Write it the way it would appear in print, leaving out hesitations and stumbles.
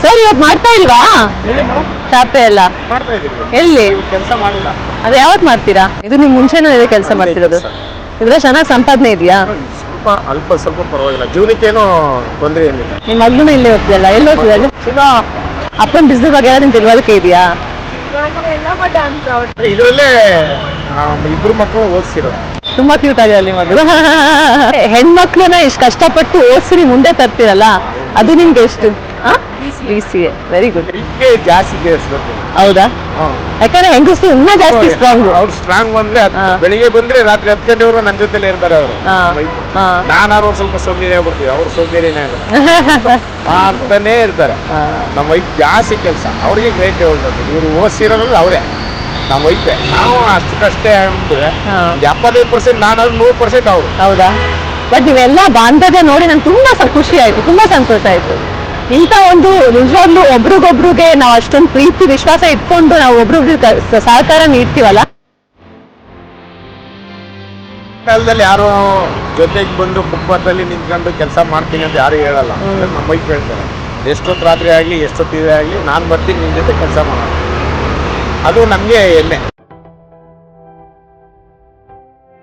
Sir ಇವತ್ತು ಮಾಡ್ತಾ ಇಲ್ವಾ ಚಾಪೆ ಎಲ್ಲ? ಮಾಡ್ತಾ ಇದೀವಿ. ಎಲ್ಲಿ ಕೆಲಸ ಮಾಡಿಲ್ಲ. ಅದು ಯಾವತ್ತು ಮಾಡ್ತೀರಾ? ಇದು ನಿಮ್ ಮುಂಚೆನೇ ಇದೆ ಕೆಲಸ ಮಾಡ್ತಿರೋದು? ಇದ್ರೆ ಚೆನ್ನಾಗಿ ಸಂಪಾದನೆ ಇದೆಯಾ? ಸ್ವಲ್ಪ ಪರವಾಗಿಲ್ಲ, ಜೀವನಕ್ಕೇನು ತೊಂದರೆ ಏನಿಲ್ಲ. ನಿಮ್ ಮಗ್ಳು ಇಲ್ಲೇ ಹೋಗ್ತಿದಲ್ಲ, ಎಲ್ಲಿ ಹೋಗ್ತಿದ್ದ? ಅಪ್ಪನ ಬಿಸ್ನೆಸ್ ಬಗ್ಗೆ ಏನಾದ್ರು ತಿಳುವಳಿಕೆ ಇದೆಯಾ? ಇದರಲ್ಲೇ ಇಬ್ರು ಮಕ್ಕಳು ಓದಿಸಿರೋದು. ತುಂಬಾ ಕ್ಯೂಟ್ ಆಗಿದೆ ಅಲ್ಲಿ ಮಗಳು. ಹೆಣ್ಮಕ್ಳನ್ನ ಇಷ್ಟು ಕಷ್ಟಪಟ್ಟು ಓದಿಸಿ ಮುಂದೆ ತರ್ತಿರಲ್ಲ, ಅದು ನಿಮ್ಗೆ ಎಷ್ಟು? BCA very good. ಜಾಸ್ತಿ ಕೇಳಿಸ್ಬೇಕು. ಹೌದಾ? ಯಾಕಂದ್ರೆ ಹೆಂಗಸರು ಇನ್ನೂ ಜಾಸ್ತಿ ಸ್ಟ್ರಾಂಗ್. ಅವ್ರು ಸ್ಟ್ರಾಂಗ್ ಬಂದ್ರೆ ಬೆಳಿಗ್ಗೆ ಬಂದ್ರೆ ರಾತ್ರಿ 10 ಗಂಟೆವರೆಗೂ ನನ್ನ ಜೊತೆಲಿ ಇರ್ತಾರೆ ಅವರು. ನಾನಾರು ಸ್ವಲ್ಪ ಸೋಂಬೇರಿ ಆಗ್ಬಿಡ್ತೀವಿ, ಅವ್ರು ಸೋಂಬೇರಿನೇ ಮಾಡ್ತಾನೆ ಇರ್ತಾರೆ. ನಮ್ಮ ವೈಫ್ ಜಾಸ್ತಿ ಕೆಲಸ, ಅವ್ರಿಗೆ ಗ್ರೇಟ್ ಹೇಳ್ಬೇಕು. ಇವ್ರು ಓದಿಸಿರೋದ್ರಲ್ಲಿ ಅವರೇ ನಮ್ಮ ವೈಫೆ. ನಾವು ಅಷ್ಟಕ್ಕಷ್ಟೇ ಅಂದ್ರೆ 75% ನಾನಾದ್ರು 100% ಅವರು. ಹೌದಾ? ಬಟ್ ನೀವೆಲ್ಲ ಬಾಂಧವ್ಯ ನೋಡಿ ನಂಗೆ ತುಂಬಾ ಖುಷಿ ಆಯ್ತು, ತುಂಬಾ ಸಂತೋಷ ಆಯ್ತು. ಇಂಥ ಒಂದು ನಿಜವಾಗ್ಲೂ ಒಬ್ರಿಗೊಬ್ರಿಗೆ ನಾವು ಅಷ್ಟೊಂದು ಪ್ರೀತಿ ವಿಶ್ವಾಸ ಇಟ್ಕೊಂಡು ನಾವು ಒಬ್ರೊಬ್ರಿಗೆ ಸಹಕಾರ ನೀಡ್ತೀವಲ್ಲ. ಕಾಲದಲ್ಲಿ ಯಾರೋ ಜೊತೆಗೆ ಬಂದು ಫುಟ್ಪಾತಲ್ಲಿ ನಿಂತ್ಕೊಂಡು ಕೆಲಸ ಮಾಡ್ತೀನಿ ಅಂತ ಯಾರು ಹೇಳಲ್ಲ. ನಮ್ಮ ವೈಫ್ ಹೇಳ್ತಾರೆ, ಎಷ್ಟೊತ್ತು ರಾತ್ರಿ ಆಗಲಿ ಎಷ್ಟೊತ್ತಿದೆ ಆಗಲಿ ನಾನು ಬರ್ತೀನಿ ನಿನ್ನ ಜೊತೆ ಕೆಲಸ ಮಾಡೋಣ. ಅದು ನಮಗೆ ಹೆಮ್ಮೆ.